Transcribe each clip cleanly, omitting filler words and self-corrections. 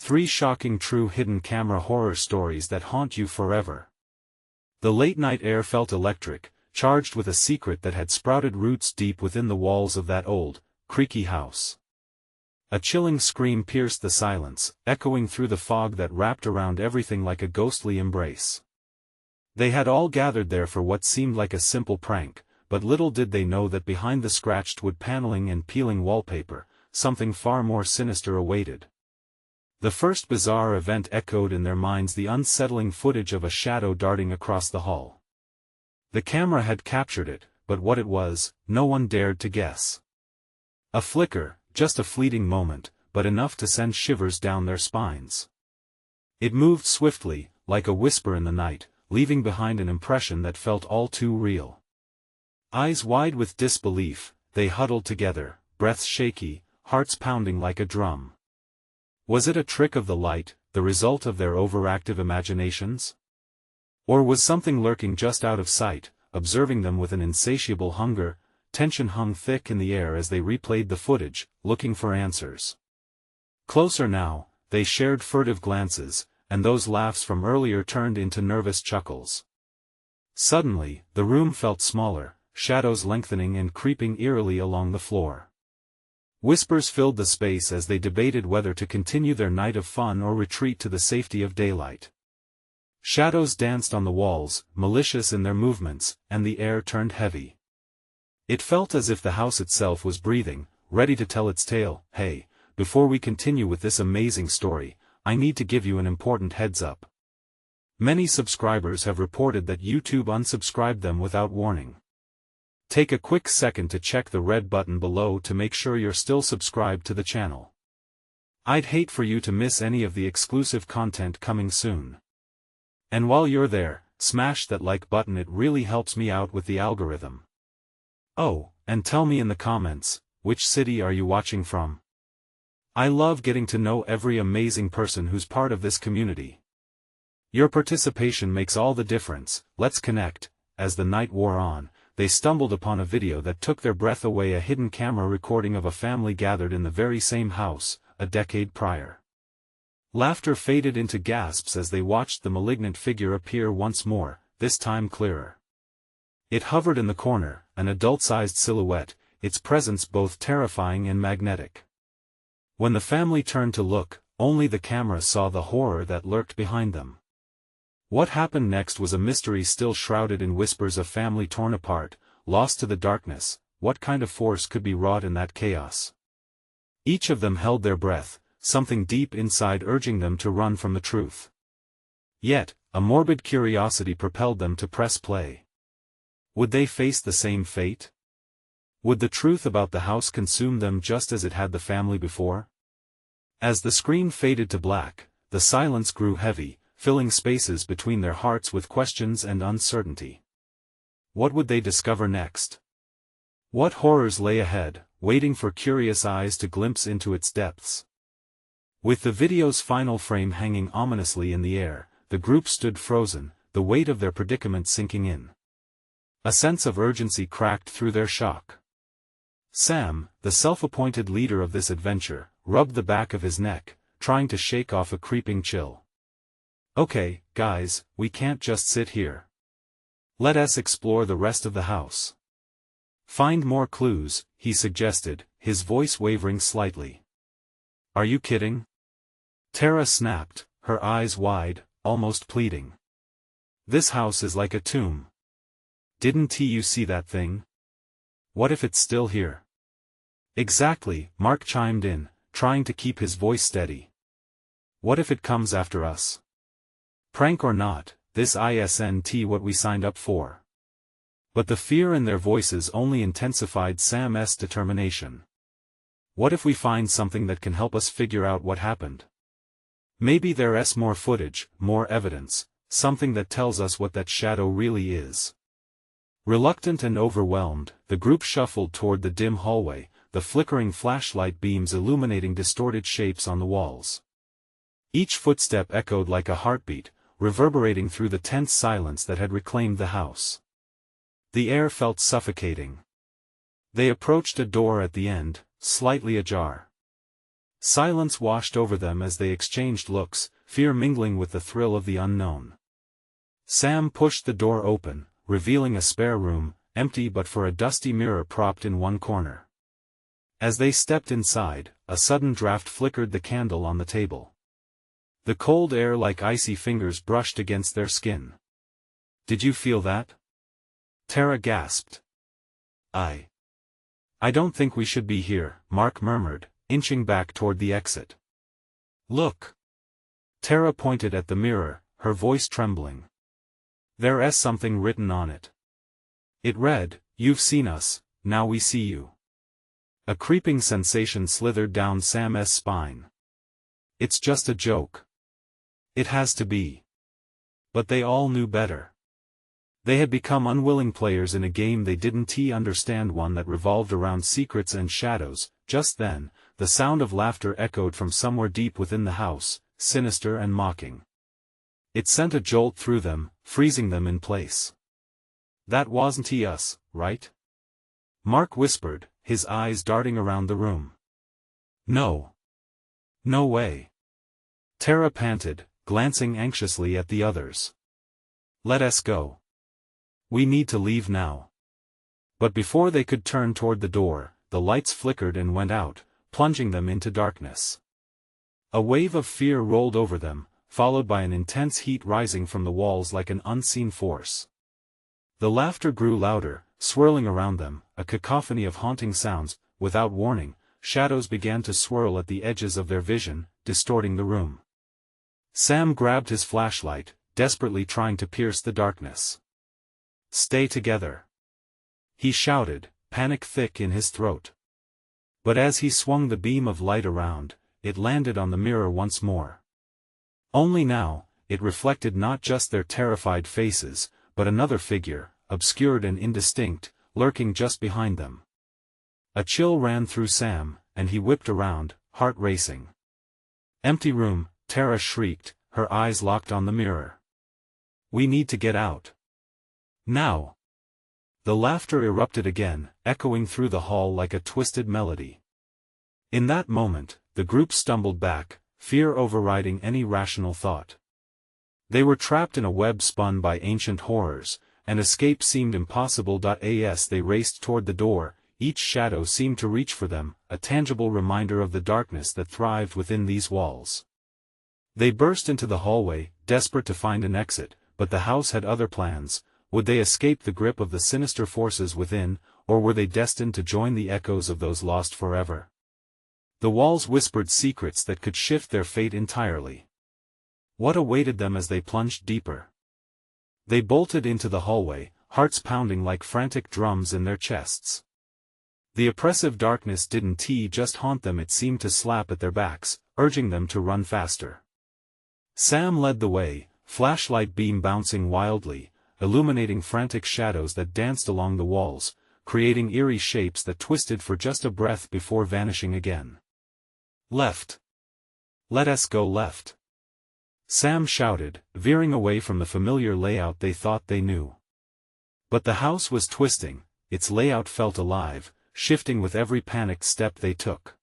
3 shocking true hidden camera horror stories that haunt you forever. The late-night air felt electric, charged with a secret that had sprouted roots deep within the walls of that old, creaky house. A chilling scream pierced the silence, echoing through the fog that wrapped around everything like a ghostly embrace. They had all gathered there for what seemed like a simple prank, but little did they know that behind the scratched wood paneling and peeling wallpaper, something far more sinister awaited. The first bizarre event echoed in their minds the unsettling footage of a shadow darting across the hall. The camera had captured it, but what it was, no one dared to guess. A flicker, just a fleeting moment, but enough to send shivers down their spines. It moved swiftly, like a whisper in the night, leaving behind an impression that felt all too real. Eyes wide with disbelief, they huddled together, breaths shaky, hearts pounding like a drum. Was it a trick of the light, the result of their overactive imaginations? Or was something lurking just out of sight, observing them with an insatiable hunger? Tension hung thick in the air as they replayed the footage, looking for answers. Closer now, they shared furtive glances, and those laughs from earlier turned into nervous chuckles. Suddenly, the room felt smaller, shadows lengthening and creeping eerily along the floor. Whispers filled the space as they debated whether to continue their night of fun or retreat to the safety of daylight. Shadows danced on the walls, malicious in their movements, and the air turned heavy. It felt as if the house itself was breathing, ready to tell its tale. Hey, before we continue with this amazing story, I need to give you an important heads up. Many subscribers have reported that YouTube unsubscribed them without warning. Take a quick second to check the red button below to make sure you're still subscribed to the channel. I'd hate for you to miss any of the exclusive content coming soon. And while you're there, smash that like button, it really helps me out with the algorithm. Oh, and tell me in the comments, which city are you watching from? I love getting to know every amazing person who's part of this community. Your participation makes all the difference. Let's connect. As the night wore on, they stumbled upon a video that took their breath away, a hidden camera recording of a family gathered in the very same house, a decade prior. Laughter faded into gasps as they watched the malignant figure appear once more, this time clearer. It hovered in the corner, an adult-sized silhouette, its presence both terrifying and magnetic. When the family turned to look, only the camera saw the horror that lurked behind them. What happened next was a mystery still shrouded in whispers, a family torn apart, lost to the darkness. What kind of force could be wrought in that chaos? Each of them held their breath, something deep inside urging them to run from the truth. Yet, a morbid curiosity propelled them to press play. Would they face the same fate? Would the truth about the house consume them just as it had the family before? As the screen faded to black, the silence grew heavy, filling spaces between their hearts with questions and uncertainty. What would they discover next? What horrors lay ahead, waiting for curious eyes to glimpse into its depths? With the video's final frame hanging ominously in the air, the group stood frozen, the weight of their predicament sinking in. A sense of urgency cracked through their shock. Sam, the self-appointed leader of this adventure, rubbed the back of his neck, trying to shake off a creeping chill. Okay, guys, we can't just sit here. Let us explore the rest of the house. Find more clues, he suggested, his voice wavering slightly. Are you kidding? Tara snapped, her eyes wide, almost pleading. This house is like a tomb. Didn't you see that thing? What if it's still here? Exactly, Mark chimed in, trying to keep his voice steady. What if it comes after us? Prank or not, this isn't what we signed up for. But the fear in their voices only intensified Sam's determination. What if we find something that can help us figure out what happened? Maybe there's more footage, more evidence, something that tells us what that shadow really is. Reluctant and overwhelmed, the group shuffled toward the dim hallway, the flickering flashlight beams illuminating distorted shapes on the walls. Each footstep echoed like a heartbeat, reverberating through the tense silence that had reclaimed the house. The air felt suffocating. They approached a door at the end, slightly ajar. Silence washed over them as they exchanged looks, fear mingling with the thrill of the unknown. Sam pushed the door open, revealing a spare room, empty but for a dusty mirror propped in one corner. As they stepped inside, a sudden draft flickered the candle on the table. The cold air like icy fingers brushed against their skin. "Did you feel that?" Tara gasped. I don't think we should be here," Mark murmured, inching back toward the exit. "Look." Tara pointed at the mirror, her voice trembling. "There's something written on it." It read, "You've seen us, now we see you." A creeping sensation slithered down Sam's spine. "It's just a joke." "It has to be." But they all knew better. They had become unwilling players in a game they didn't understand, one that revolved around secrets and shadows. Just then, the sound of laughter echoed from somewhere deep within the house, sinister and mocking. It sent a jolt through them, freezing them in place. "That wasn't us, right?" Mark whispered, his eyes darting around the room. "No. No way." Tara panted, glancing anxiously at the others. "Let us go. We need to leave now." But before they could turn toward the door, the lights flickered and went out, plunging them into darkness. A wave of fear rolled over them, followed by an intense heat rising from the walls like an unseen force. The laughter grew louder, swirling around them, a cacophony of haunting sounds. Without warning, shadows began to swirl at the edges of their vision, distorting the room. Sam grabbed his flashlight, desperately trying to pierce the darkness. "Stay together," he shouted, panic thick in his throat. But as he swung the beam of light around, it landed on the mirror once more. Only now, it reflected not just their terrified faces, but another figure, obscured and indistinct, lurking just behind them. A chill ran through Sam, and he whipped around, heart racing. "Empty room," Tara shrieked, her eyes locked on the mirror. "We need to get out. Now." The laughter erupted again, echoing through the hall like a twisted melody. In that moment, the group stumbled back, fear overriding any rational thought. They were trapped in a web spun by ancient horrors, and escape seemed impossible. As they raced toward the door, each shadow seemed to reach for them, a tangible reminder of the darkness that thrived within these walls. They burst into the hallway, desperate to find an exit, but the house had other plans. Would they escape the grip of the sinister forces within, or were they destined to join the echoes of those lost forever? The walls whispered secrets that could shift their fate entirely. What awaited them as they plunged deeper? They bolted into the hallway, hearts pounding like frantic drums in their chests. The oppressive darkness didn't just haunt them, it seemed to slap at their backs, urging them to run faster. Sam led the way, flashlight beam bouncing wildly, illuminating frantic shadows that danced along the walls, creating eerie shapes that twisted for just a breath before vanishing again. "Left. Let us go left," Sam shouted, veering away from the familiar layout they thought they knew. But the house was twisting, its layout felt alive, shifting with every panicked step they took.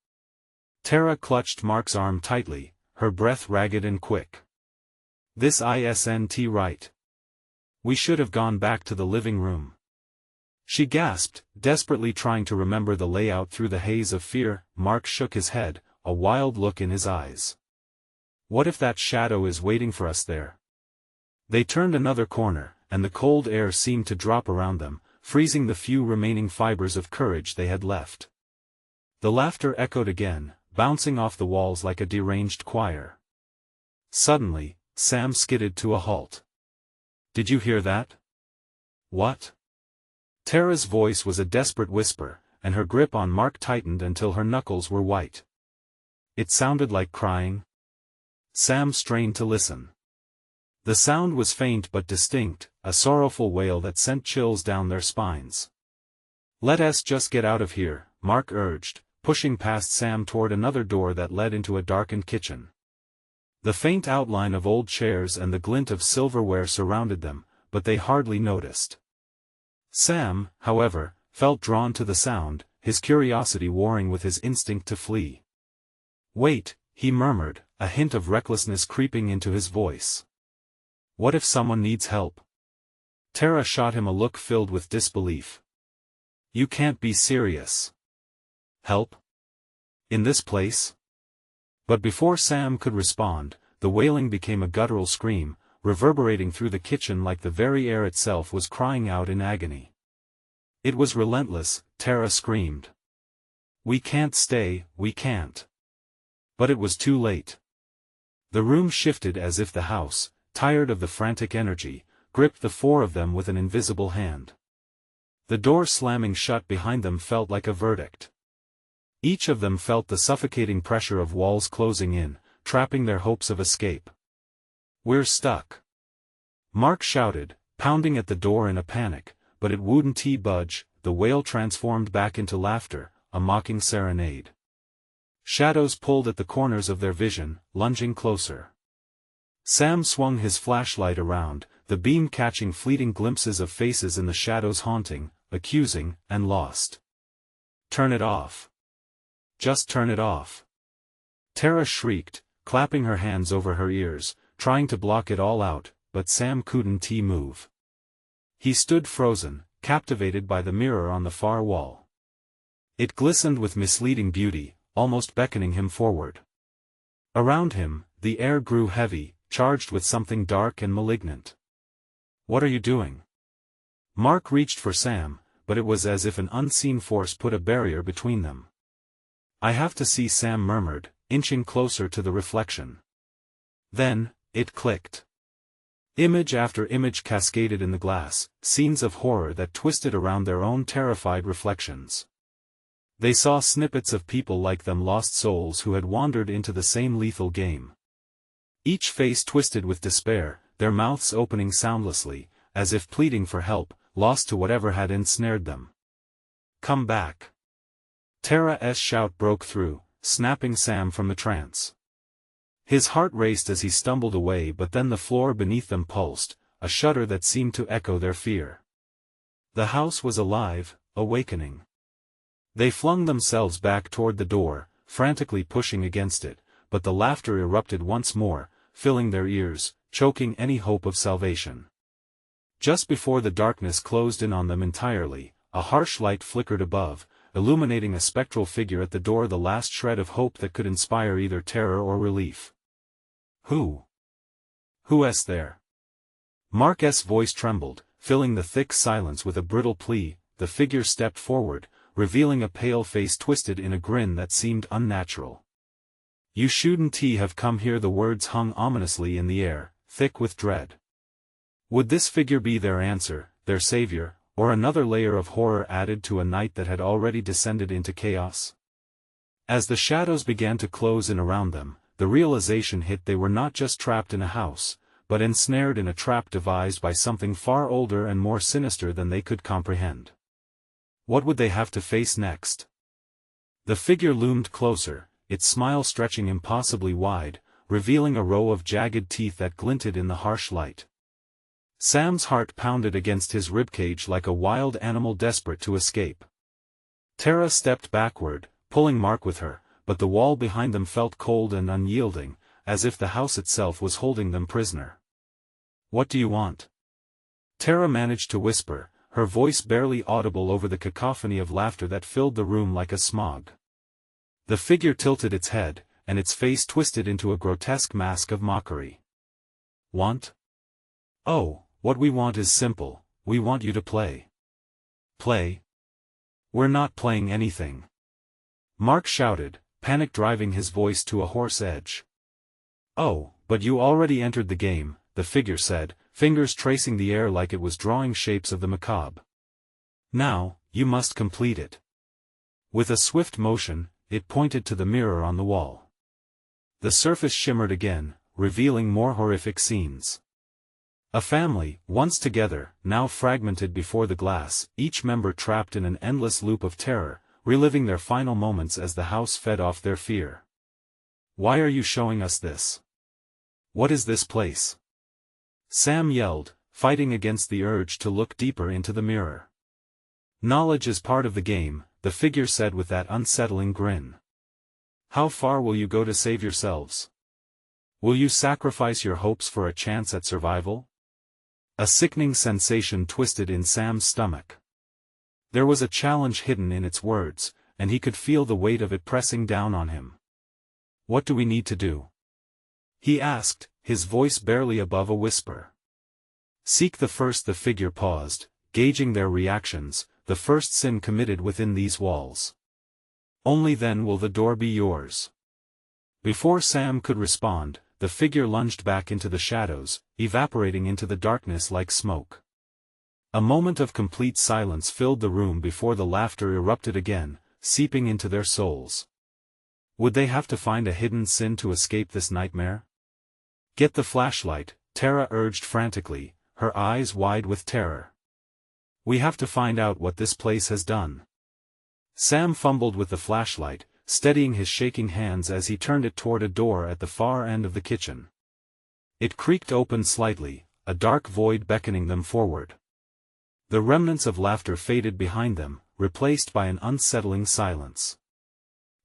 Tara clutched Mark's arm tightly, her breath ragged and quick. "This isn't right. We should have gone back to the living room." She gasped, desperately trying to remember the layout through the haze of fear. Mark shook his head, a wild look in his eyes. "What if that shadow is waiting for us there?" They turned another corner, and the cold air seemed to drop around them, freezing the few remaining fibers of courage they had left. The laughter echoed again, bouncing off the walls like a deranged choir. Suddenly, Sam skidded to a halt. "Did you hear that?" "What?" Tara's voice was a desperate whisper, and her grip on Mark tightened until her knuckles were white. "It sounded like crying." Sam strained to listen. The sound was faint but distinct, a sorrowful wail that sent chills down their spines. "Let us just get out of here," Mark urged, pushing past Sam toward another door that led into a darkened kitchen. The faint outline of old chairs and the glint of silverware surrounded them, but they hardly noticed. Sam, however, felt drawn to the sound, his curiosity warring with his instinct to flee. Wait, he murmured, a hint of recklessness creeping into his voice. What if someone needs help? Tara shot him a look filled with disbelief. You can't be serious. Help? In this place? But before Sam could respond, the wailing became a guttural scream, reverberating through the kitchen like the very air itself was crying out in agony. It was relentless, Tara screamed. We can't stay, we can't. But it was too late. The room shifted as if the house, tired of the frantic energy, gripped the four of them with an invisible hand. The door slamming shut behind them felt like a verdict. Each of them felt the suffocating pressure of walls closing in, trapping their hopes of escape. We're stuck. Mark shouted, pounding at the door in a panic, but it wouldn't budge. The wail transformed back into laughter, a mocking serenade. Shadows pulled at the corners of their vision, lunging closer. Sam swung his flashlight around, the beam catching fleeting glimpses of faces in the shadows, haunting, accusing, and lost. Turn it off. Just turn it off. Tara shrieked, clapping her hands over her ears, trying to block it all out, but Sam couldn't move. He stood frozen, captivated by the mirror on the far wall. It glistened with misleading beauty, almost beckoning him forward. Around him, the air grew heavy, charged with something dark and malignant. What are you doing? Mark reached for Sam, but it was as if an unseen force put a barrier between them. I have to see, Sam murmured, inching closer to the reflection. Then, it clicked. Image after image cascaded in the glass, scenes of horror that twisted around their own terrified reflections. They saw snippets of people like them, lost souls who had wandered into the same lethal game. Each face twisted with despair, their mouths opening soundlessly, as if pleading for help, lost to whatever had ensnared them. Come back. Tara's shout broke through, snapping Sam from the trance. His heart raced as he stumbled away, but then the floor beneath them pulsed, a shudder that seemed to echo their fear. The house was alive, awakening. They flung themselves back toward the door, frantically pushing against it, but the laughter erupted once more, filling their ears, choking any hope of salvation. Just before the darkness closed in on them entirely, a harsh light flickered above, illuminating a spectral figure at the door, the last shred of hope that could inspire either terror or relief. Who's there? Mark's voice trembled, filling the thick silence with a brittle plea. The figure stepped forward, revealing a pale face twisted in a grin that seemed unnatural. You shouldn't have come here. The words hung ominously in the air, thick with dread. Would this figure be their answer, their savior, or another layer of horror added to a night that had already descended into chaos? As the shadows began to close in around them, the realization hit: they were not just trapped in a house, but ensnared in a trap devised by something far older and more sinister than they could comprehend. What would they have to face next? The figure loomed closer, its smile stretching impossibly wide, revealing a row of jagged teeth that glinted in the harsh light. Sam's heart pounded against his ribcage like a wild animal desperate to escape. Tara stepped backward, pulling Mark with her, but the wall behind them felt cold and unyielding, as if the house itself was holding them prisoner. What do you want? Tara managed to whisper, her voice barely audible over the cacophony of laughter that filled the room like a smog. The figure tilted its head, and its face twisted into a grotesque mask of mockery. Want? Oh, what we want is simple: we want you to play. Play? We're not playing anything. Mark shouted, panic driving his voice to a hoarse edge. Oh, but you already entered the game, the figure said, fingers tracing the air like it was drawing shapes of the macabre. Now, you must complete it. With a swift motion, it pointed to the mirror on the wall. The surface shimmered again, revealing more horrific scenes. A family, once together, now fragmented before the glass, each member trapped in an endless loop of terror, reliving their final moments as the house fed off their fear. Why are you showing us this? What is this place? Sam yelled, fighting against the urge to look deeper into the mirror. Knowledge is part of the game, the figure said with that unsettling grin. How far will you go to save yourselves? Will you sacrifice your hopes for a chance at survival? A sickening sensation twisted in Sam's stomach. There was a challenge hidden in its words, and he could feel the weight of it pressing down on him. What do we need to do? He asked, his voice barely above a whisper. Seek the first. The figure paused, gauging their reactions, the first sin committed within these walls. Only then will the door be yours. Before Sam could respond, the figure lunged back into the shadows, evaporating into the darkness like smoke. A moment of complete silence filled the room before the laughter erupted again, seeping into their souls. Would they have to find a hidden sin to escape this nightmare? Get the flashlight, Tara urged frantically, her eyes wide with terror. We have to find out what this place has done. Sam fumbled with the flashlight, steadying his shaking hands as he turned it toward a door at the far end of the kitchen. It creaked open slightly, a dark void beckoning them forward. The remnants of laughter faded behind them, replaced by an unsettling silence.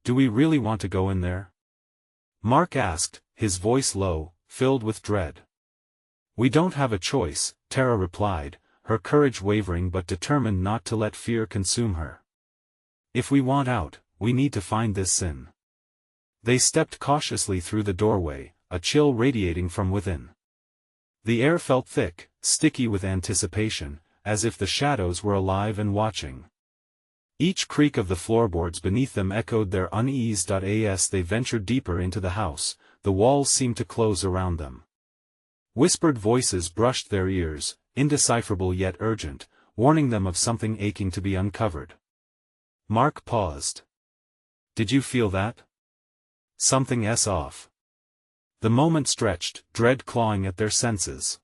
Do we really want to go in there? Mark asked, his voice low, filled with dread. We don't have a choice, Tara replied, her courage wavering but determined not to let fear consume her. If we want out, we need to find this sin. They stepped cautiously through the doorway, a chill radiating from within. The air felt thick, sticky with anticipation, as if the shadows were alive and watching. Each creak of the floorboards beneath them echoed their unease. As they ventured deeper into the house, the walls seemed to close around them. Whispered voices brushed their ears, indecipherable yet urgent, warning them of something aching to be uncovered. Mark paused. Did you feel that? Something's off. The moment stretched, dread clawing at their senses.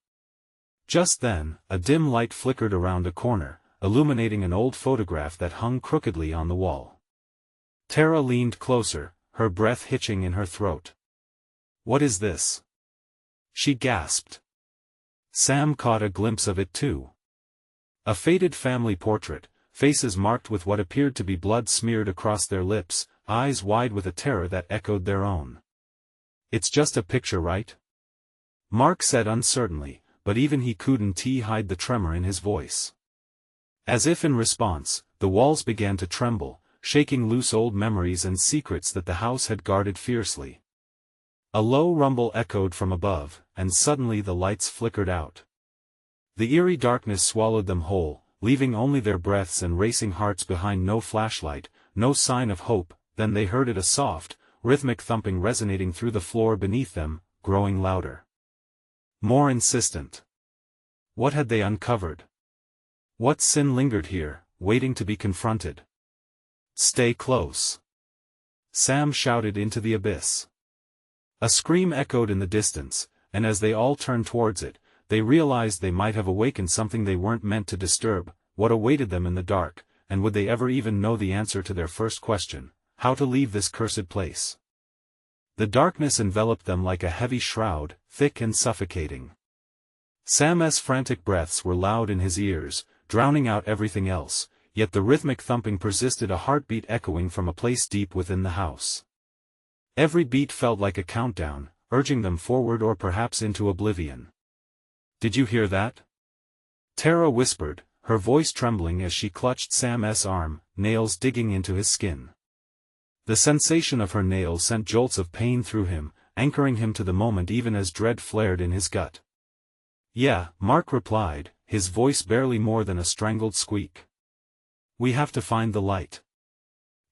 Just then, a dim light flickered around a corner, illuminating an old photograph that hung crookedly on the wall. Tara leaned closer, her breath hitching in her throat. What is this? She gasped. Sam caught a glimpse of it too. A faded family portrait, faces marked with what appeared to be blood smeared across their lips, eyes wide with a terror that echoed their own. It's just a picture, right? Mark said uncertainly, but even he couldn't hide the tremor in his voice. As if in response, the walls began to tremble, shaking loose old memories and secrets that the house had guarded fiercely. A low rumble echoed from above, and suddenly the lights flickered out. The eerie darkness swallowed them whole, leaving only their breaths and racing hearts behind. No flashlight, no sign of hope. Then they heard it, a soft, rhythmic thumping resonating through the floor beneath them, growing louder. More insistent. What had they uncovered? What sin lingered here, waiting to be confronted? Stay close. Sam shouted into the abyss. A scream echoed in the distance, and as they all turned towards it, they realized they might have awakened something they weren't meant to disturb. What awaited them in the dark, and would they ever even know the answer to their first question, how to leave this cursed place? The darkness enveloped them like a heavy shroud, thick and suffocating. Sam's frantic breaths were loud in his ears, drowning out everything else, yet the rhythmic thumping persisted, a heartbeat echoing from a place deep within the house. Every beat felt like a countdown, urging them forward or perhaps into oblivion. Did you hear that? Tara whispered, her voice trembling as she clutched Sam's arm, nails digging into his skin. The sensation of her nails sent jolts of pain through him, anchoring him to the moment even as dread flared in his gut. Yeah, Mark replied, his voice barely more than a strangled squeak. We have to find the light.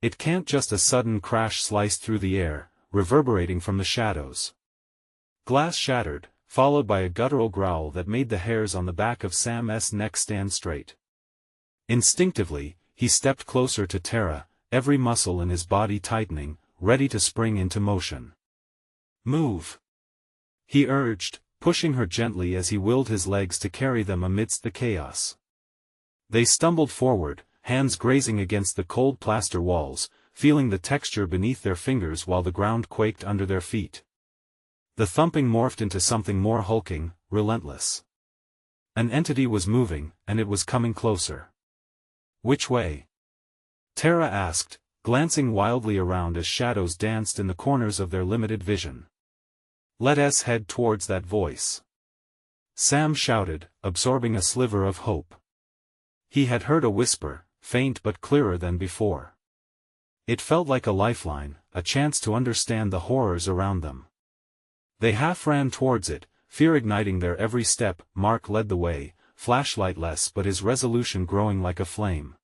It can't just. A sudden crash sliced through the air, reverberating from the shadows. Glass shattered, followed by a guttural growl that made the hairs on the back of Sam's neck stand straight. Instinctively, he stepped closer to Tara, every muscle in his body tightening, ready to spring into motion. Move! He urged, pushing her gently as he willed his legs to carry them amidst the chaos. They stumbled forward, hands grazing against the cold plaster walls, feeling the texture beneath their fingers while the ground quaked under their feet. The thumping morphed into something more hulking, relentless. An entity was moving, and it was coming closer. Which way? Tara asked, glancing wildly around as shadows danced in the corners of their limited vision. "Let us head towards that voice," Sam shouted, absorbing a sliver of hope. He had heard a whisper, faint but clearer than before. It felt like a lifeline, a chance to understand the horrors around them. They half ran towards it, fear igniting their every step. Mark led the way, flashlightless but his resolution growing like a flame.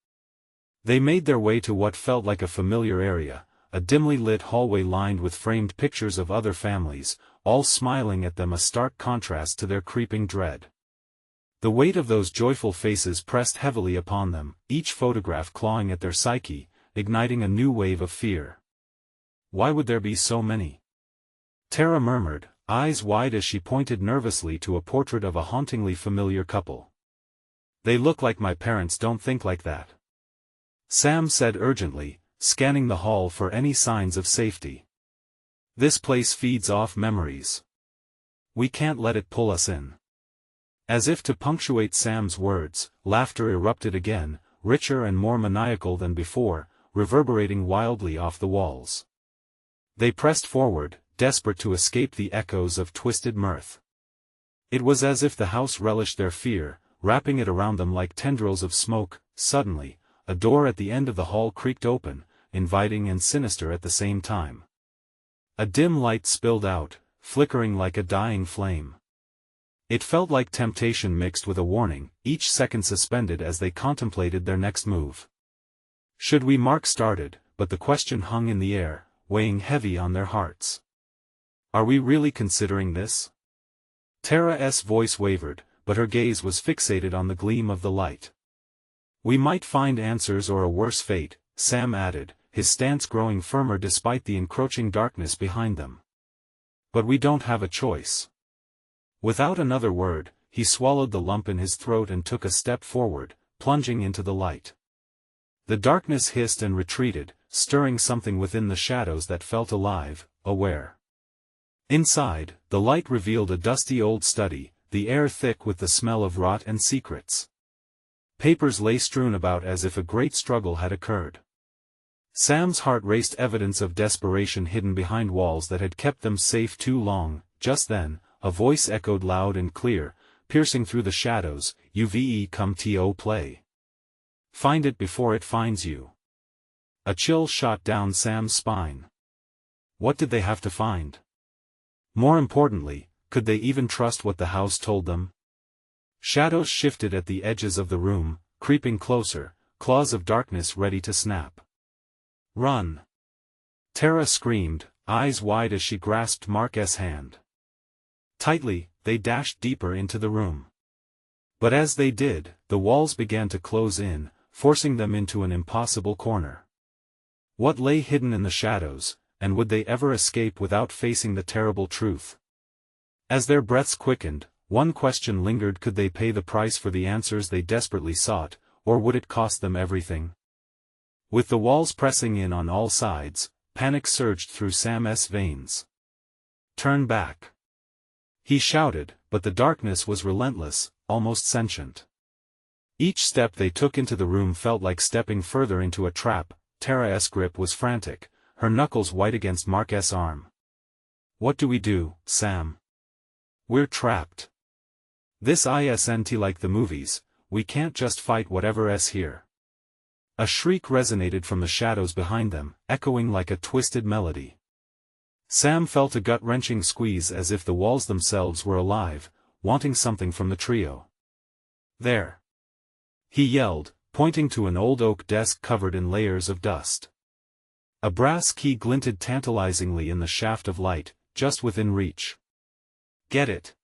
They made their way to what felt like a familiar area, a dimly lit hallway lined with framed pictures of other families, all smiling at them, a stark contrast to their creeping dread. The weight of those joyful faces pressed heavily upon them, each photograph clawing at their psyche, igniting a new wave of fear. "Why would there be so many?" Tara murmured, eyes wide as she pointed nervously to a portrait of a hauntingly familiar couple. "They look like my parents. Don't think like that," Sam said urgently, scanning the hall for any signs of safety. "This place feeds off memories. We can't let it pull us in." As if to punctuate Sam's words, laughter erupted again, richer and more maniacal than before, reverberating wildly off the walls. They pressed forward, desperate to escape the echoes of twisted mirth. It was as if the house relished their fear, wrapping it around them like tendrils of smoke. Suddenly, a door at the end of the hall creaked open, inviting and sinister at the same time. A dim light spilled out, flickering like a dying flame. It felt like temptation mixed with a warning, each second suspended as they contemplated their next move. "Should we?" Mark started, but the question hung in the air, weighing heavy on their hearts. "Are we really considering this?" Tara's voice wavered, but her gaze was fixated on the gleam of the light. "We might find answers or a worse fate," Sam added, his stance growing firmer despite the encroaching darkness behind them. "But we don't have a choice." Without another word, he swallowed the lump in his throat and took a step forward, plunging into the light. The darkness hissed and retreated, stirring something within the shadows that felt alive, aware. Inside, the light revealed a dusty old study, the air thick with the smell of rot and secrets. Papers lay strewn about as if a great struggle had occurred. Sam's heart raced, evidence of desperation hidden behind walls that had kept them safe too long. Just then, a voice echoed loud and clear, piercing through the shadows, "Uve come to play. Find it before it finds you." A chill shot down Sam's spine. What did they have to find? More importantly, could they even trust what the house told them? Shadows shifted at the edges of the room, creeping closer, claws of darkness ready to snap. "Run!" Tara screamed, eyes wide as she grasped Mark's hand. Tightly, they dashed deeper into the room. But as they did, the walls began to close in, forcing them into an impossible corner. What lay hidden in the shadows, and would they ever escape without facing the terrible truth? As their breaths quickened, one question lingered: could they pay the price for the answers they desperately sought, or would it cost them everything? With the walls pressing in on all sides, panic surged through Sam's veins. "Turn back!" he shouted, but the darkness was relentless, almost sentient. Each step they took into the room felt like stepping further into a trap. Tara's grip was frantic, her knuckles white against Mark's arm. "What do we do, Sam? We're trapped. This isn't like the movies, we can't just fight whatever's here." A shriek resonated from the shadows behind them, echoing like a twisted melody. Sam felt a gut-wrenching squeeze as if the walls themselves were alive, wanting something from the trio. "There!" he yelled, pointing to an old oak desk covered in layers of dust. A brass key glinted tantalizingly in the shaft of light, just within reach. "Get it!"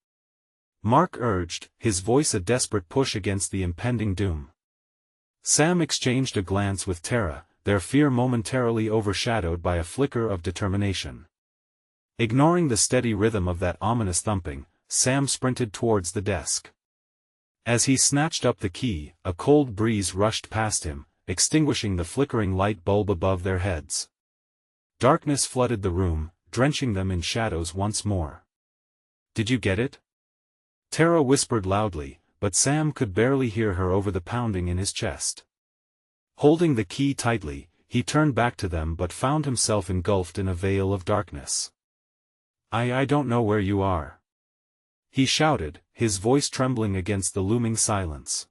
Mark urged, his voice a desperate push against the impending doom. Sam exchanged a glance with Tara, their fear momentarily overshadowed by a flicker of determination. Ignoring the steady rhythm of that ominous thumping, Sam sprinted towards the desk. As he snatched up the key, a cold breeze rushed past him, extinguishing the flickering light bulb above their heads. Darkness flooded the room, drenching them in shadows once more. "Did you get it?" Tara whispered loudly, but Sam could barely hear her over the pounding in his chest. Holding the key tightly, he turned back to them but found himself engulfed in a veil of darkness. I don't know where you are," he shouted, his voice trembling against the looming silence.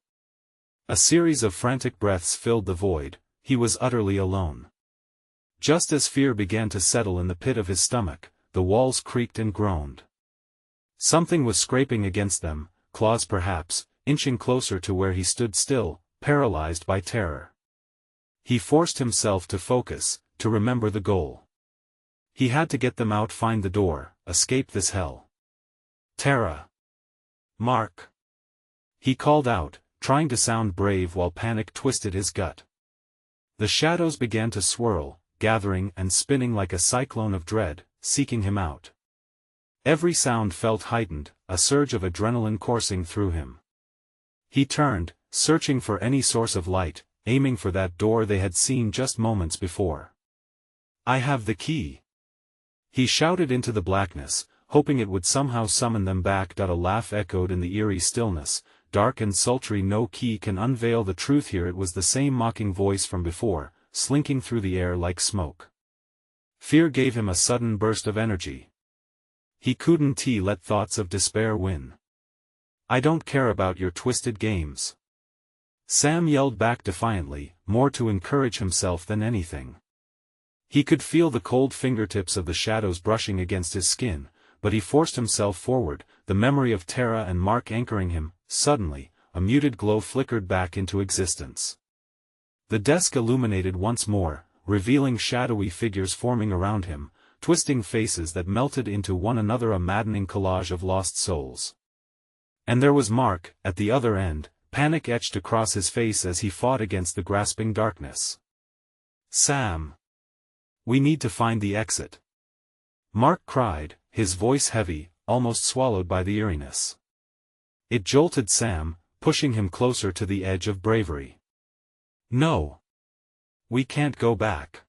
A series of frantic breaths filled the void. He was utterly alone. Just as fear began to settle in the pit of his stomach, the walls creaked and groaned. Something was scraping against them, claws perhaps, inching closer to where he stood still, paralyzed by terror. He forced himself to focus, to remember the goal. He had to get them out, find the door, escape this hell. "Tara! Mark!" he called out, trying to sound brave while panic twisted his gut. The shadows began to swirl, gathering and spinning like a cyclone of dread, seeking him out. Every sound felt heightened, a surge of adrenaline coursing through him. He turned, searching for any source of light, aiming for that door they had seen just moments before. "I have the key!" he shouted into the blackness, hoping it would somehow summon them back. A laugh echoed in the eerie stillness, dark and sultry. "No key can unveil the truth here." It was the same mocking voice from before, slinking through the air like smoke. Fear gave him a sudden burst of energy. He couldn't let thoughts of despair win. "I don't care about your twisted games," Sam yelled back defiantly, more to encourage himself than anything. He could feel the cold fingertips of the shadows brushing against his skin, but he forced himself forward, the memory of Tara and Mark anchoring him. Suddenly, a muted glow flickered back into existence. The desk illuminated once more, revealing shadowy figures forming around him, twisting faces that melted into one another, a maddening collage of lost souls. And there was Mark, at the other end, panic etched across his face as he fought against the grasping darkness. "Sam! We need to find the exit," Mark cried, his voice heavy, almost swallowed by the eeriness. It jolted Sam, pushing him closer to the edge of bravery. "No. We can't go back.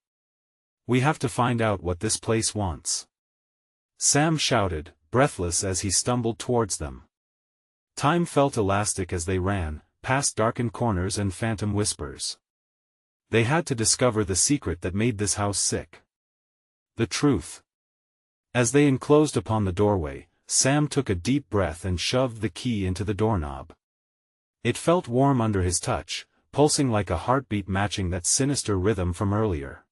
We have to find out what this place wants," Sam shouted, breathless as he stumbled towards them. Time felt elastic as they ran, past darkened corners and phantom whispers. They had to discover the secret that made this house sick. The truth. As they enclosed upon the doorway, Sam took a deep breath and shoved the key into the doorknob. It felt warm under his touch, pulsing like a heartbeat matching that sinister rhythm from earlier.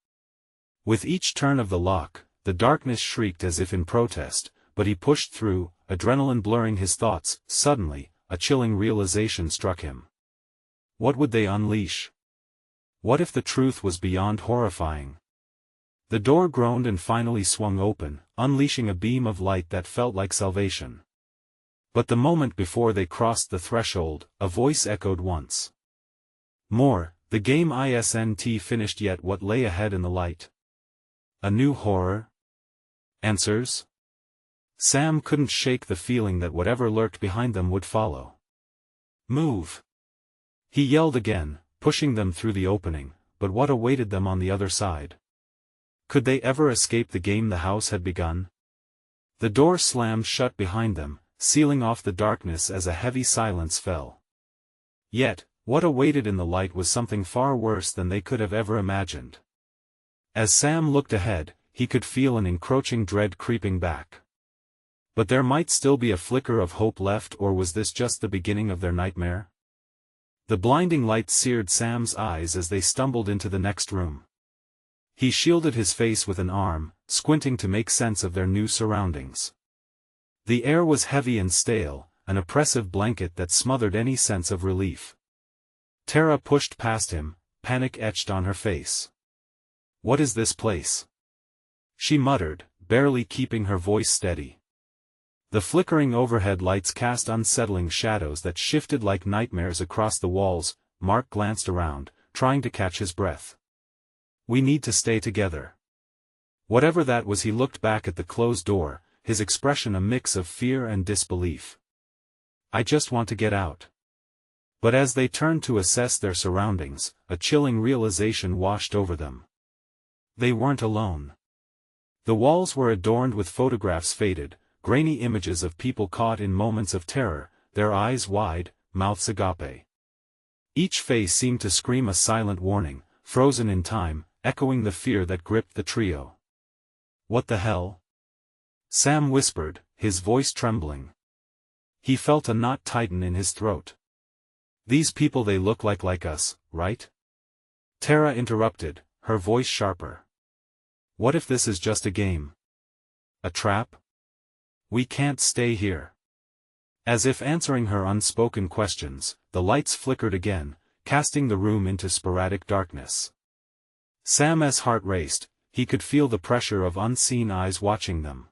With each turn of the lock, the darkness shrieked as if in protest, but he pushed through, adrenaline blurring his thoughts. Suddenly, a chilling realization struck him. What would they unleash? What if the truth was beyond horrifying? The door groaned and finally swung open, unleashing a beam of light that felt like salvation. But the moment before they crossed the threshold, a voice echoed once more. The game isn't finished yet. What lay ahead in the light? A new horror? Answers? Sam couldn't shake the feeling that whatever lurked behind them would follow. "Move!" he yelled again, pushing them through the opening, but what awaited them on the other side? Could they ever escape the game the house had begun? The door slammed shut behind them, sealing off the darkness as a heavy silence fell. Yet, what awaited in the light was something far worse than they could have ever imagined. As Sam looked ahead, he could feel an encroaching dread creeping back. But there might still be a flicker of hope left, or was this just the beginning of their nightmare? The blinding light seared Sam's eyes as they stumbled into the next room. He shielded his face with an arm, squinting to make sense of their new surroundings. The air was heavy and stale, an oppressive blanket that smothered any sense of relief. Tara pushed past him, panic etched on her face. "What is this place?" she muttered, barely keeping her voice steady. The flickering overhead lights cast unsettling shadows that shifted like nightmares across the walls. Mark glanced around, trying to catch his breath. "We need to stay together." Whatever that was, he looked back at the closed door, his expression a mix of fear and disbelief. "I just want to get out." But as they turned to assess their surroundings, a chilling realization washed over them. They weren't alone. The walls were adorned with photographs, faded, grainy images of people caught in moments of terror, their eyes wide, mouths agape. Each face seemed to scream a silent warning, frozen in time, echoing the fear that gripped the trio. "What the hell?" Sam whispered, his voice trembling. He felt a knot tighten in his throat. "These people, they look like us, right?" Tara interrupted, her voice sharper. "What if this is just a game? A trap? We can't stay here." As if answering her unspoken questions, the lights flickered again, casting the room into sporadic darkness. Sam's heart raced, he could feel the pressure of unseen eyes watching them.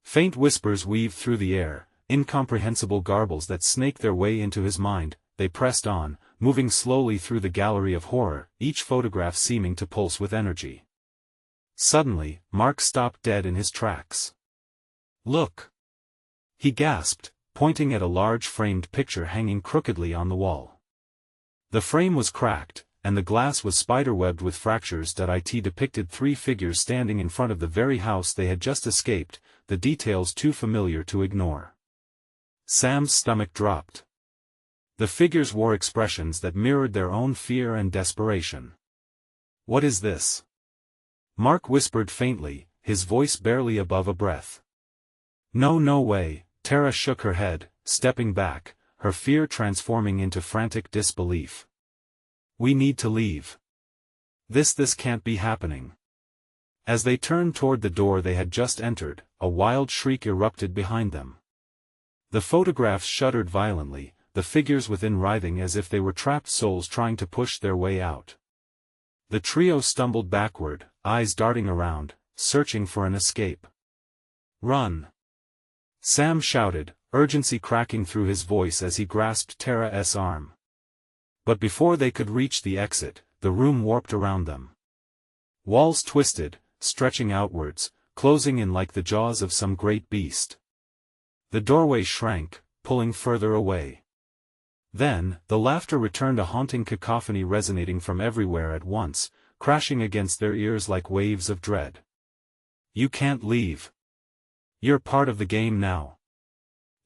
Faint whispers weaved through the air, incomprehensible garbles that snaked their way into his mind. They pressed on, moving slowly through the gallery of horror, each photograph seeming to pulse with energy. Suddenly, Mark stopped dead in his tracks. "Look!" he gasped, pointing at a large framed picture hanging crookedly on the wall. The frame was cracked, and the glass was spiderwebbed with fractures that it depicted three figures standing in front of the very house they had just escaped, the details too familiar to ignore. Sam's stomach dropped. The figures wore expressions that mirrored their own fear and desperation. "What is this?" Mark whispered faintly, his voice barely above a breath. No way," Tara shook her head, stepping back, her fear transforming into frantic disbelief. "We need to leave. This can't be happening." As they turned toward the door they had just entered, a wild shriek erupted behind them. The photographs shuddered violently, the figures within writhing as if they were trapped souls trying to push their way out. The trio stumbled backward, eyes darting around, searching for an escape. "Run!" Sam shouted, urgency cracking through his voice as he grasped Tara's arm. But before they could reach the exit, the room warped around them. Walls twisted, stretching outwards, closing in like the jaws of some great beast. The doorway shrank, pulling further away. Then, the laughter returned, a haunting cacophony resonating from everywhere at once, crashing against their ears like waves of dread. "You can't leave. You're part of the game now."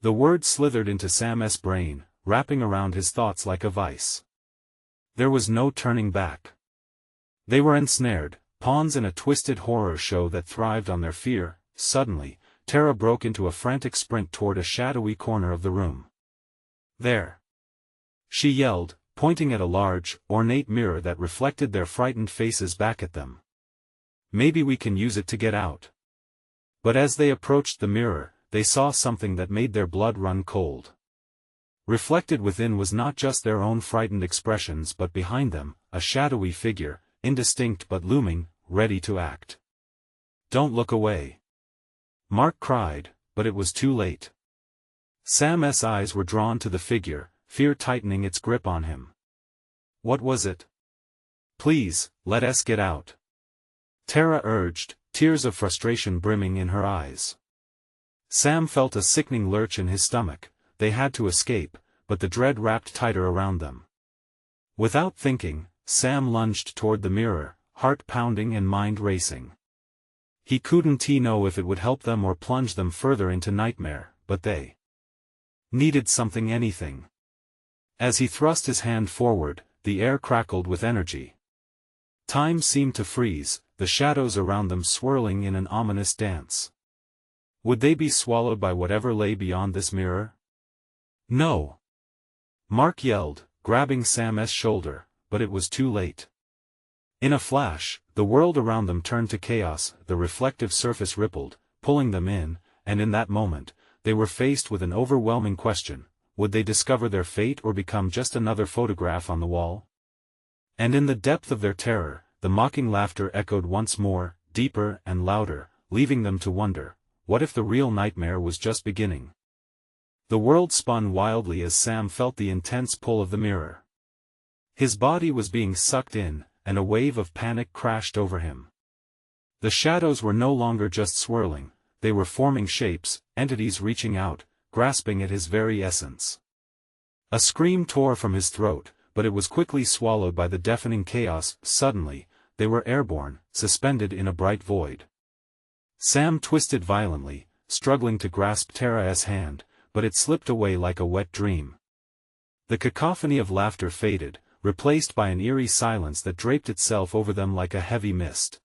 The word slithered into Sam's brain, wrapping around his thoughts like a vice. There was no turning back. They were ensnared, pawns in a twisted horror show that thrived on their fear. Suddenly, Tara broke into a frantic sprint toward a shadowy corner of the room. "There!" she yelled, pointing at a large, ornate mirror that reflected their frightened faces back at them. "Maybe we can use it to get out." But as they approached the mirror, they saw something that made their blood run cold. Reflected within was not just their own frightened expressions but behind them, a shadowy figure, indistinct but looming, ready to act. "Don't look away!" Mark cried, but it was too late. Sam's eyes were drawn to the figure, fear tightening its grip on him. "What was it? Please, let us get out," Tara urged, tears of frustration brimming in her eyes. Sam felt a sickening lurch in his stomach. They had to escape, but the dread wrapped tighter around them. Without thinking, Sam lunged toward the mirror, heart pounding and mind racing. He couldn't know if it would help them or plunge them further into nightmare, but they needed something, anything. As he thrust his hand forward, the air crackled with energy. Time seemed to freeze, the shadows around them swirling in an ominous dance. Would they be swallowed by whatever lay beyond this mirror? "No!" Mark yelled, grabbing Sam's shoulder, but it was too late. In a flash, the world around them turned to chaos, the reflective surface rippled, pulling them in, and in that moment, they were faced with an overwhelming question: would they discover their fate or become just another photograph on the wall? And in the depth of their terror, the mocking laughter echoed once more, deeper and louder, leaving them to wonder, what if the real nightmare was just beginning? The world spun wildly as Sam felt the intense pull of the mirror. His body was being sucked in, and a wave of panic crashed over him. The shadows were no longer just swirling, they were forming shapes, entities reaching out, grasping at his very essence. A scream tore from his throat, but it was quickly swallowed by the deafening chaos. Suddenly, they were airborne, suspended in a bright void. Sam twisted violently, struggling to grasp Tara's hand, but it slipped away like a wet dream. The cacophony of laughter faded, replaced by an eerie silence that draped itself over them like a heavy mist.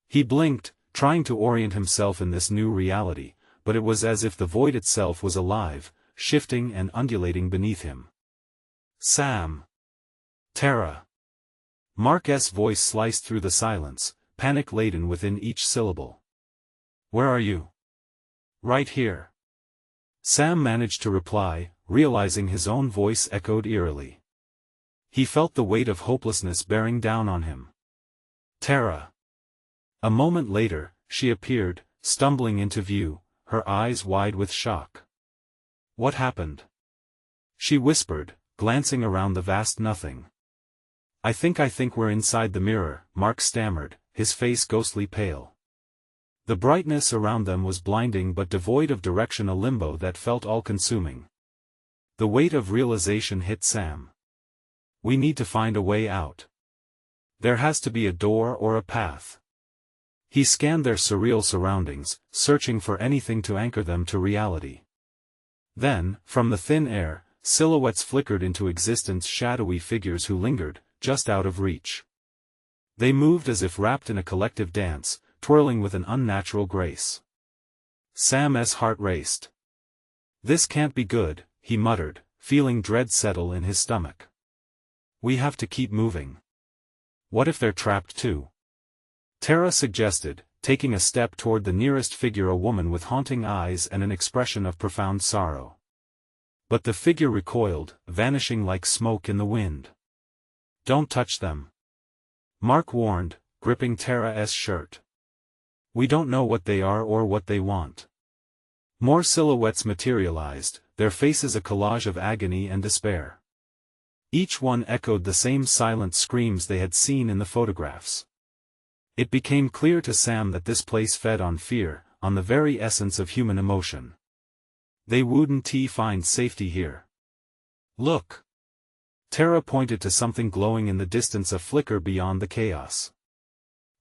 He blinked, trying to orient himself in this new reality, but it was as if the void itself was alive, shifting and undulating beneath him. Sam. Tara. Mark's voice sliced through the silence, panic-laden within each syllable. Where are you? Right here. Sam managed to reply, realizing his own voice echoed eerily. He felt the weight of hopelessness bearing down on him. Tara. A moment later, she appeared, stumbling into view, her eyes wide with shock. What happened? She whispered, glancing around the vast nothing. I think we're inside the mirror, Mark stammered, his face ghostly pale. The brightness around them was blinding but devoid of direction, a limbo that felt all-consuming. The weight of realization hit Sam. We need to find a way out. There has to be a door or a path. He scanned their surreal surroundings, searching for anything to anchor them to reality. Then, from the thin air, silhouettes flickered into existence, shadowy figures who lingered, just out of reach. They moved as if wrapped in a collective dance, twirling with an unnatural grace. Sam's heart raced. This can't be good, he muttered, feeling dread settle in his stomach. We have to keep moving. What if they're trapped too? Tara suggested, taking a step toward the nearest figure, a woman with haunting eyes and an expression of profound sorrow. But the figure recoiled, vanishing like smoke in the wind. Don't touch them. Mark warned, gripping Tara's shirt. We don't know what they are or what they want. More silhouettes materialized, their faces a collage of agony and despair. Each one echoed the same silent screams they had seen in the photographs. It became clear to Sam that this place fed on fear, on the very essence of human emotion. They wouldn't find safety here. Look! Tara pointed to something glowing in the distance, a flicker beyond the chaos.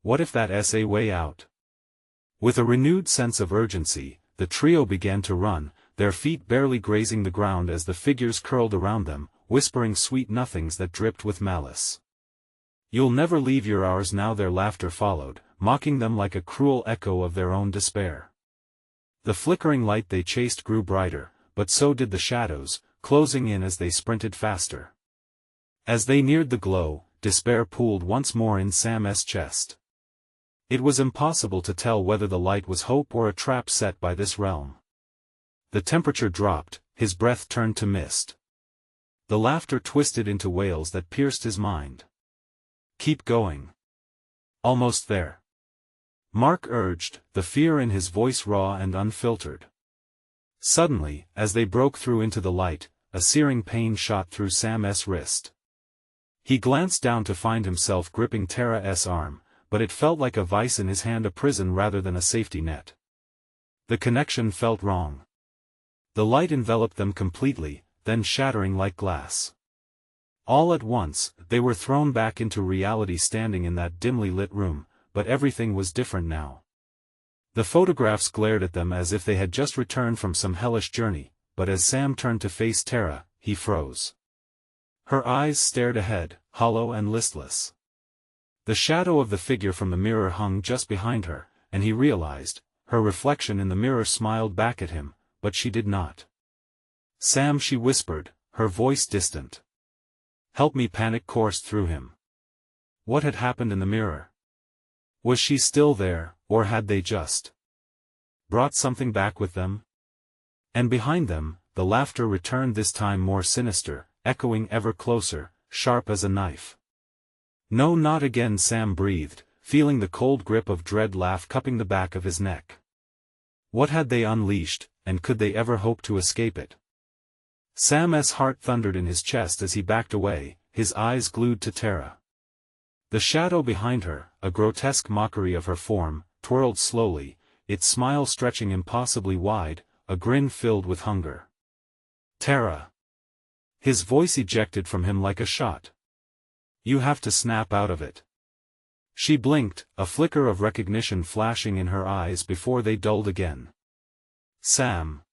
What if that's a way out? With a renewed sense of urgency, the trio began to run, their feet barely grazing the ground as the figures curled around them, whispering sweet nothings that dripped with malice. You'll never leave your ours now. Their laughter followed, mocking them like a cruel echo of their own despair. The flickering light they chased grew brighter, but so did the shadows, closing in as they sprinted faster. As they neared the glow, despair pooled once more in Sam's chest. It was impossible to tell whether the light was hope or a trap set by this realm. The temperature dropped, his breath turned to mist. The laughter twisted into wails that pierced his mind. Keep going. Almost there. Mark urged, the fear in his voice raw and unfiltered. Suddenly, as they broke through into the light, a searing pain shot through Sam's wrist. He glanced down to find himself gripping Tara's arm, but it felt like a vice in his hand, a prison rather than a safety net. The connection felt wrong. The light enveloped them completely, then shattering like glass. All at once, they were thrown back into reality, standing in that dimly lit room, but everything was different now. The photographs glared at them as if they had just returned from some hellish journey, but as Sam turned to face Tara, he froze. Her eyes stared ahead, hollow and listless. The shadow of the figure from the mirror hung just behind her, and he realized, her reflection in the mirror smiled back at him, but she did not. Sam, she whispered, her voice distant. Help me. Panic coursed through him. What had happened in the mirror? Was she still there, or had they just brought something back with them? And behind them, the laughter returned, this time more sinister, echoing ever closer, sharp as a knife. No, not again, Sam breathed, feeling the cold grip of dread laugh cupping the back of his neck. What had they unleashed, and could they ever hope to escape it? Sam's heart thundered in his chest as he backed away, his eyes glued to Tara. The shadow behind her, a grotesque mockery of her form, twirled slowly, its smile stretching impossibly wide, a grin filled with hunger. Tara! His voice ejected from him like a shot. You have to snap out of it. She blinked, a flicker of recognition flashing in her eyes before they dulled again. Sam!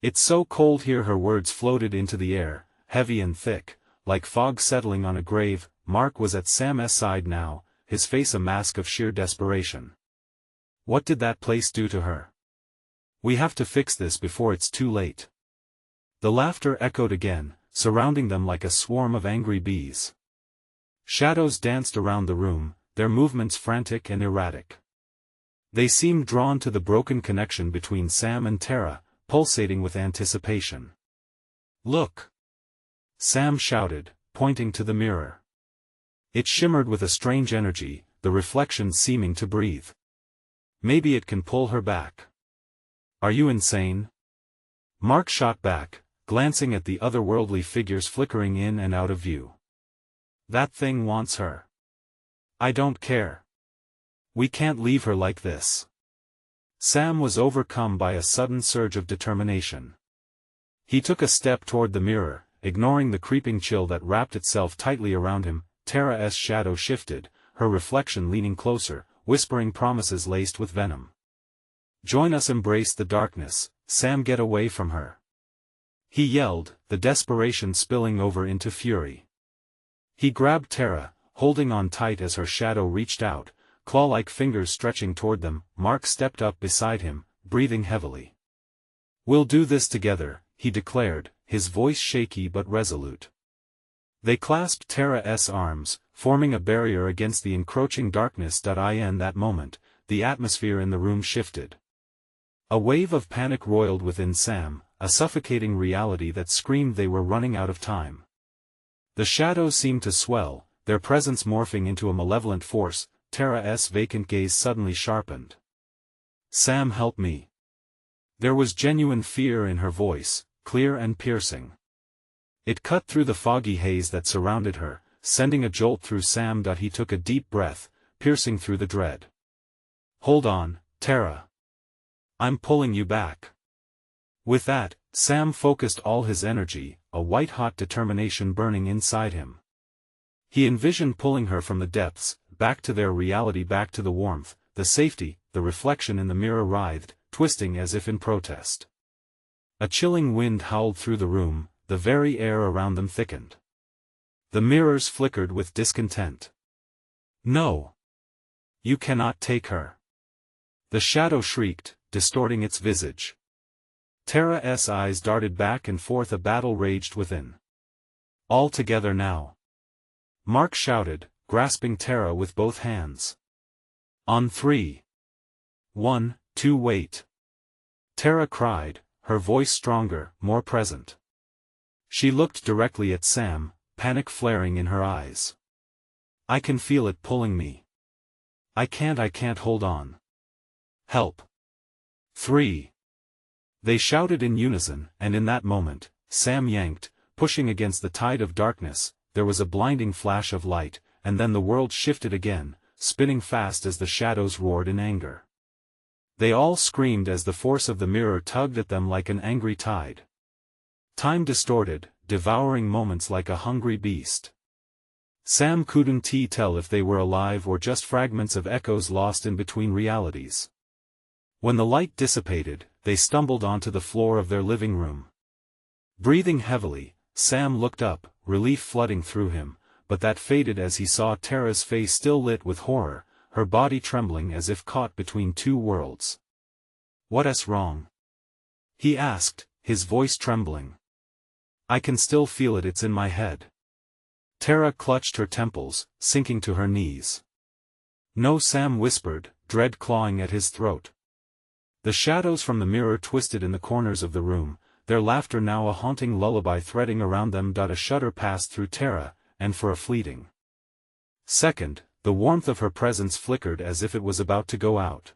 It's so cold here. Her words floated into the air, heavy and thick, like fog settling on a grave. Mark was at Sam's side now, his face a mask of sheer desperation. What did that place do to her? We have to fix this before it's too late. The laughter echoed again, surrounding them like a swarm of angry bees. Shadows danced around the room, their movements frantic and erratic. They seemed drawn to the broken connection between Sam and Tara, pulsating with anticipation. "Look!" Sam shouted, pointing to the mirror. It shimmered with a strange energy, the reflection seeming to breathe. "Maybe it can pull her back." "Are you insane?" Mark shot back, glancing at the otherworldly figures flickering in and out of view. "That thing wants her. I don't care. We can't leave her like this." Sam was overcome by a sudden surge of determination. He took a step toward the mirror, ignoring the creeping chill that wrapped itself tightly around him. Tara's shadow shifted, her reflection leaning closer, whispering promises laced with venom. "Join us, embrace the darkness, Sam, get away from her." He yelled, the desperation spilling over into fury. He grabbed Tara, holding on tight as her shadow reached out, claw-like fingers stretching toward them. Mark stepped up beside him, breathing heavily. "We'll do this together," he declared, his voice shaky but resolute. They clasped Tara's arms, forming a barrier against the encroaching darkness. In that moment, the atmosphere in the room shifted. A wave of panic roiled within Sam, a suffocating reality that screamed they were running out of time. The shadows seemed to swell, their presence morphing into a malevolent force. Tara's vacant gaze suddenly sharpened. "Sam, help me." There was genuine fear in her voice, clear and piercing. It cut through the foggy haze that surrounded her, sending a jolt through Sam. He took a deep breath, piercing through the dread. "Hold on, Tara. I'm pulling you back." With that, Sam focused all his energy, a white-hot determination burning inside him. He envisioned pulling her from the depths, back to their reality, back to the warmth, the safety. The reflection in the mirror writhed, twisting as if in protest. A chilling wind howled through the room, the very air around them thickened. The mirrors flickered with discontent. "No! You cannot take her!" The shadow shrieked, distorting its visage. Tara's eyes darted back and forth, a battle raged within. "All together now!" Mark shouted, grasping Tara with both hands. "On 3. 1, 2, wait!" Tara cried, her voice stronger, more present. She looked directly at Sam, panic flaring in her eyes. "I can feel it pulling me. I can't hold on. Help! 3." They shouted in unison, and in that moment, Sam yanked, pushing against the tide of darkness. There was a blinding flash of light, and then the world shifted again, spinning fast as the shadows roared in anger. They all screamed as the force of the mirror tugged at them like an angry tide. Time distorted, devouring moments like a hungry beast. Sam couldn't tell if they were alive or just fragments of echoes lost in between realities. When the light dissipated, they stumbled onto the floor of their living room. Breathing heavily, Sam looked up, relief flooding through him, but that faded as he saw Tara's face still lit with horror, her body trembling as if caught between two worlds. "What's wrong?" he asked, his voice trembling. "I can still feel it, it's in my head." Tara clutched her temples, sinking to her knees. "No," Sam whispered, dread clawing at his throat. The shadows from the mirror twisted in the corners of the room, their laughter now a haunting lullaby threading around them. A shudder passed through Tara, and for a fleeting second, the warmth of her presence flickered as if it was about to go out.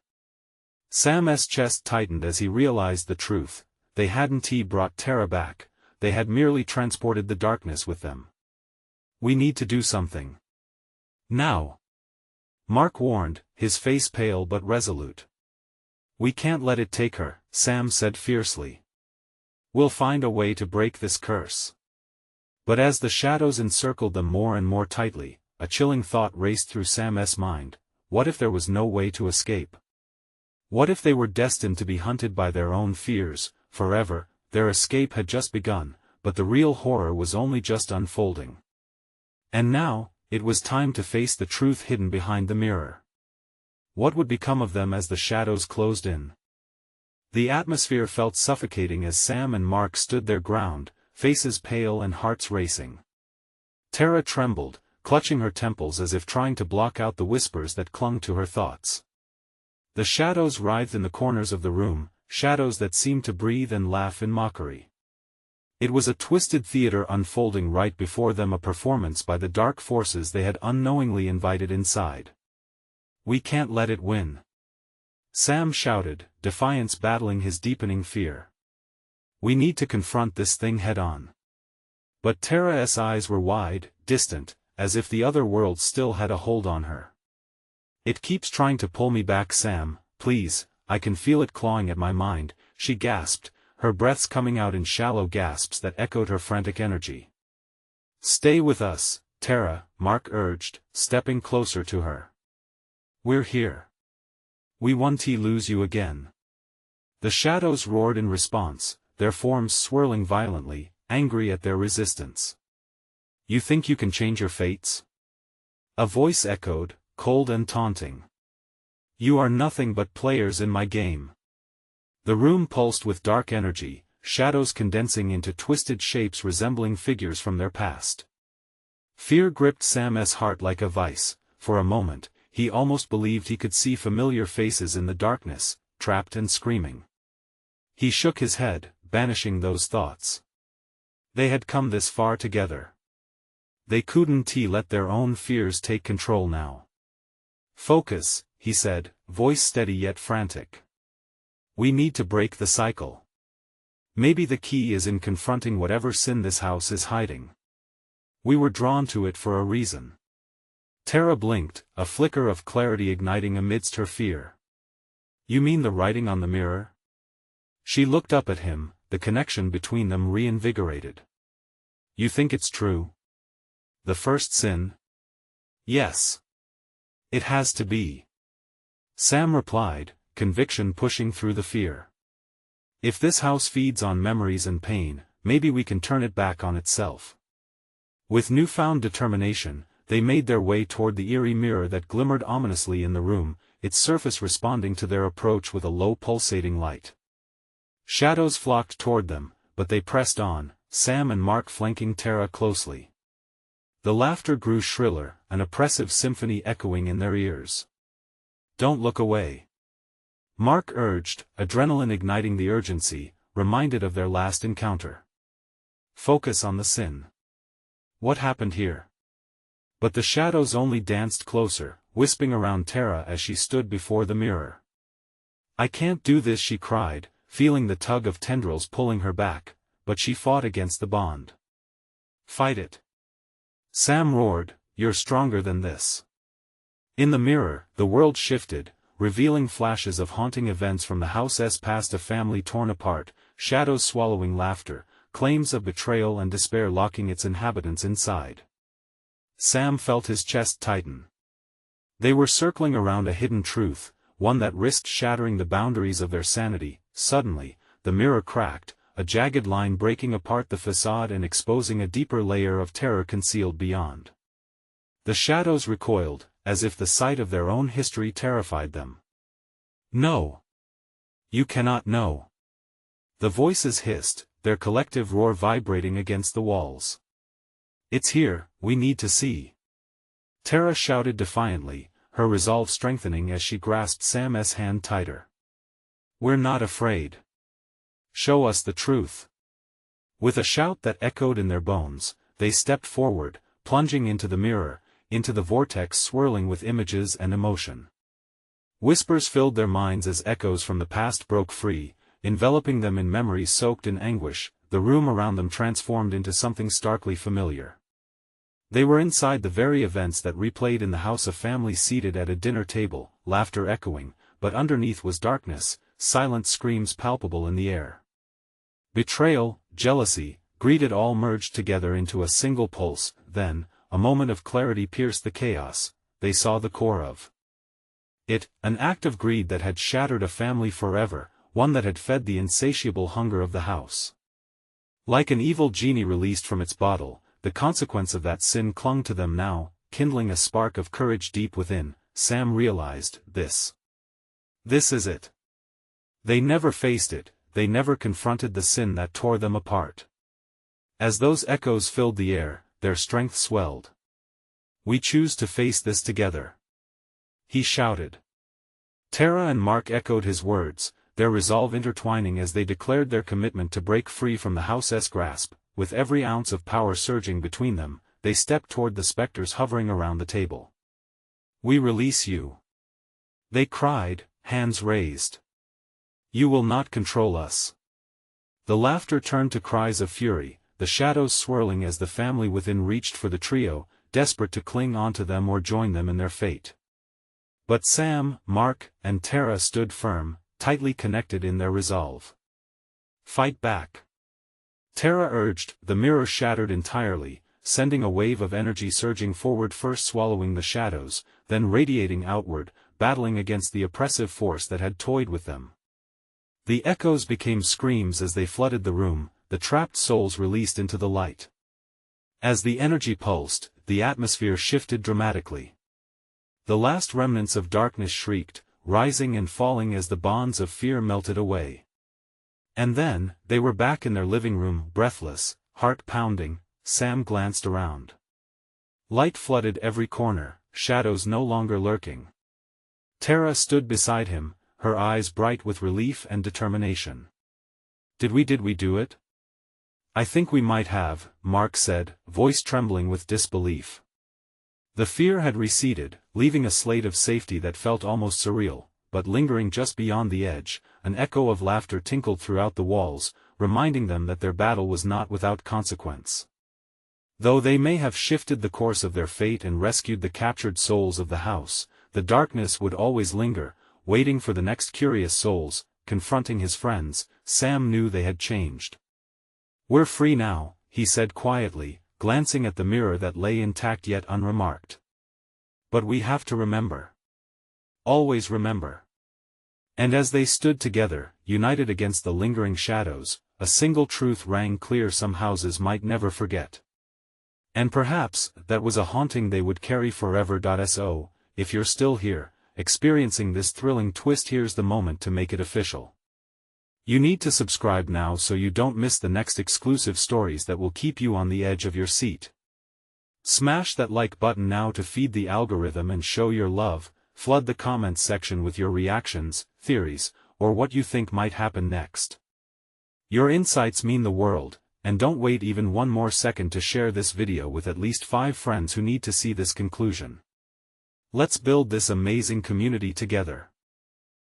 Sam's chest tightened as he realized the truth. They hadn't brought Tara back, they had merely transported the darkness with them. "We need to do something. Now!" Mark warned, his face pale but resolute. "We can't let it take her," Sam said fiercely. "We'll find a way to break this curse." But as the shadows encircled them more and more tightly, a chilling thought raced through Sam's mind. What if there was no way to escape? What if they were destined to be hunted by their own fears, forever? Their escape had just begun, but the real horror was only just unfolding. And now, it was time to face the truth hidden behind the mirror. What would become of them as the shadows closed in? The atmosphere felt suffocating as Sam and Mark stood their ground, faces pale and hearts racing. Tara trembled, clutching her temples as if trying to block out the whispers that clung to her thoughts. The shadows writhed in the corners of the room, shadows that seemed to breathe and laugh in mockery. It was a twisted theater unfolding right before them, a performance by the dark forces they had unknowingly invited inside. "We can't let it win," Sam shouted, defiance battling his deepening fear. "We need to confront this thing head-on." But Tara's eyes were wide, distant, as if the other world still had a hold on her. "It keeps trying to pull me back, Sam, please, I can feel it clawing at my mind," she gasped, her breaths coming out in shallow gasps that echoed her frantic energy. "Stay with us, Tara," Mark urged, stepping closer to her. "We're here. We won't lose you again." The shadows roared in response, their forms swirling violently, angry at their resistance. "You think you can change your fates?" A voice echoed, cold and taunting. "You are nothing but players in my game." The room pulsed with dark energy, shadows condensing into twisted shapes resembling figures from their past. Fear gripped Sam's heart like a vice. For a moment, he almost believed he could see familiar faces in the darkness, trapped and screaming. He shook his head, banishing those thoughts. They had come this far together. They couldn't let their own fears take control now. "Focus," he said, voice steady yet frantic. "We need to break the cycle. Maybe the key is in confronting whatever sin this house is hiding. We were drawn to it for a reason." Tara blinked, a flicker of clarity igniting amidst her fear. "You mean the writing on the mirror?" She looked up at him, the connection between them reinvigorated. "You think it's true? The first sin?" "Yes. It has to be," Sam replied, conviction pushing through the fear. "If this house feeds on memories and pain, maybe we can turn it back on itself." With newfound determination, they made their way toward the eerie mirror that glimmered ominously in the room, its surface responding to their approach with a low pulsating light. Shadows flocked toward them, but they pressed on, Sam and Mark flanking Tara closely. The laughter grew shriller, an oppressive symphony echoing in their ears. "Don't look away," Mark urged, adrenaline igniting the urgency, reminded of their last encounter. "Focus on the sin. What happened here?" But the shadows only danced closer, wisping around Tara as she stood before the mirror. "I can't do this," she cried, feeling the tug of tendrils pulling her back, but she fought against the bond. "Fight it," Sam roared, "you're stronger than this." In the mirror, the world shifted, revealing flashes of haunting events from the house's past, a family torn apart, shadows swallowing laughter, claims of betrayal and despair locking its inhabitants inside. Sam felt his chest tighten. They were circling around a hidden truth, one that risked shattering the boundaries of their sanity. Suddenly, the mirror cracked, a jagged line breaking apart the facade and exposing a deeper layer of terror concealed beyond. The shadows recoiled, as if the sight of their own history terrified them. "No! You cannot know!" The voices hissed, their collective roar vibrating against the walls. "It's here, we need to see!" Tara shouted defiantly, her resolve strengthening as she grasped Sam's hand tighter. "We're not afraid. Show us the truth." With a shout that echoed in their bones, they stepped forward, plunging into the mirror, into the vortex swirling with images and emotion. Whispers filled their minds as echoes from the past broke free, enveloping them in memories soaked in anguish. The room around them transformed into something starkly familiar. They were inside the very events that replayed in the house, a family seated at a dinner table, laughter echoing, but underneath was darkness, silent screams palpable in the air. Betrayal, jealousy, greed, it all merged together into a single pulse. Then, a moment of clarity pierced the chaos. They saw the core of it, an act of greed that had shattered a family forever, one that had fed the insatiable hunger of the house. Like an evil genie released from its bottle, the consequence of that sin clung to them now, kindling a spark of courage deep within. Sam realized, this is it. They never faced it, they never confronted the sin that tore them apart. As those echoes filled the air, their strength swelled. "We choose to face this together," he shouted. Tara and Mark echoed his words, their resolve intertwining as they declared their commitment to break free from the house's grasp. With every ounce of power surging between them, they stepped toward the specters hovering around the table. "We release you," they cried, hands raised. "You will not control us." The laughter turned to cries of fury, the shadows swirling as the family within reached for the trio, desperate to cling onto them or join them in their fate. But Sam, Mark, and Tara stood firm, tightly connected in their resolve. "Fight back," Tara urged, the mirror shattered entirely, sending a wave of energy surging forward, first swallowing the shadows, then radiating outward, battling against the oppressive force that had toyed with them. The echoes became screams as they flooded the room, the trapped souls released into the light. As the energy pulsed, the atmosphere shifted dramatically. The last remnants of darkness shrieked, rising and falling as the bonds of fear melted away. And then, they were back in their living room, breathless, heart pounding. Sam glanced around. Light flooded every corner, shadows no longer lurking. Tara stood beside him, her eyes bright with relief and determination. Did we do it?" "I think we might have," Mark said, voice trembling with disbelief. The fear had receded, leaving a slate of safety that felt almost surreal, but lingering just beyond the edge. An echo of laughter tinkled throughout the walls, reminding them that their battle was not without consequence. Though they may have shifted the course of their fate and rescued the captured souls of the house, the darkness would always linger, waiting for the next curious souls. Confronting his friends, Sam knew they had changed. "We're free now," he said quietly, glancing at the mirror that lay intact yet unremarked. "But we have to remember. Always remember." And as they stood together, united against the lingering shadows, a single truth rang clear: some houses might never forget. And perhaps, that was a haunting they would carry forever. So, if you're still here, experiencing this thrilling twist, here's the moment to make it official. You need to subscribe now so you don't miss the next exclusive stories that will keep you on the edge of your seat. Smash that like button now to feed the algorithm and show your love. Flood the comments section with your reactions, theories, or what you think might happen next. Your insights mean the world. And don't wait even one more second to share this video with at least 5 friends who need to see this conclusion. Let's build this amazing community together.